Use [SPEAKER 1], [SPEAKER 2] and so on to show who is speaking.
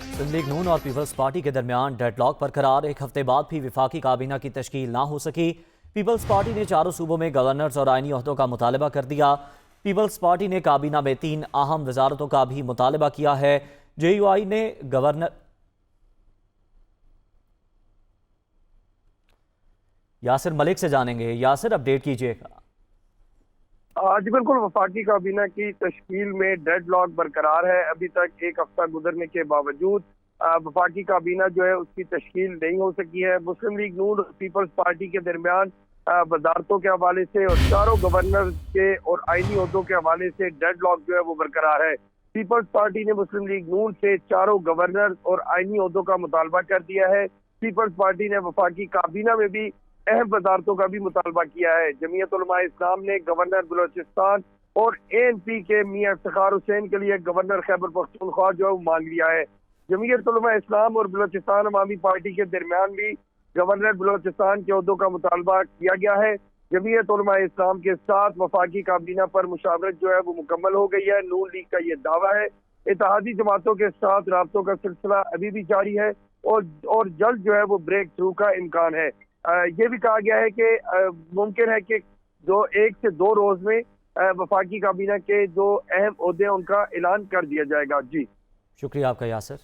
[SPEAKER 1] مسلم league نون اور Peoples party کے درمیان ڈیڈ لاک برقرار، ایک ہفتے بعد بھی وفاقی کابینہ کی تشکیل نہ ہو سکی۔ پیپلز پارٹی نے چاروں صوبوں میں گورنرز اور آئینی عہدوں کا مطالبہ کر دیا۔ پیپلز پارٹی نے کابینہ میں 3 اہم وزارتوں کا بھی مطالبہ کیا ہے۔ جے یو آئی نے گورنر یاسر ملک سے جانیں گے۔ یاسر، اپڈیٹ کیجیے گا۔
[SPEAKER 2] جی بالکل، وفاقی کابینہ کی تشکیل میں ڈیڈ لاک برقرار ہے۔ ابھی تک ایک ہفتہ گزرنے کے باوجود وفاقی کابینہ جو ہے اس کی تشکیل نہیں ہو سکی ہے۔ مسلم لیگ نون اور پیپلز پارٹی کے درمیان وزارتوں کے حوالے سے اور چاروں گورنر کے اور آئینی عہدوں کے حوالے سے ڈیڈ لاک جو ہے وہ برقرار ہے۔ پیپلز پارٹی نے مسلم لیگ نون سے چاروں گورنر اور آئینی عہدوں کا مطالبہ کر دیا ہے۔ پیپلز پارٹی نے وفاقی کابینہ میں بھی اہم وزارتوں کا بھی مطالبہ کیا ہے۔ جمعیت علماء اسلام نے گورنر بلوچستان اور اے این پی کے میاں افتخار حسین کے لیے گورنر خیبر پختونخوا جو ہے وہ مانگ لیا ہے۔ جمعیت علماء اسلام اور بلوچستان عوامی پارٹی کے درمیان بھی گورنر بلوچستان کے عہدوں کا مطالبہ کیا گیا ہے۔ جمعیت علماء اسلام کے ساتھ وفاقی کابینہ پر مشاورت جو ہے وہ مکمل ہو گئی ہے۔ نون لیگ کا یہ دعویٰ ہے۔ اتحادی جماعتوں کے ساتھ رابطوں کا سلسلہ ابھی بھی جاری ہے اور جلد جو ہے وہ بریک تھرو کا امکان ہے۔ یہ بھی کہا گیا ہے کہ ممکن ہے کہ 1 سے 2 روز میں وفاقی کابینہ کے جو اہم عہدے ہیں ان کا اعلان کر دیا جائے گا۔ جی
[SPEAKER 1] شکریہ آپ کا یاسر۔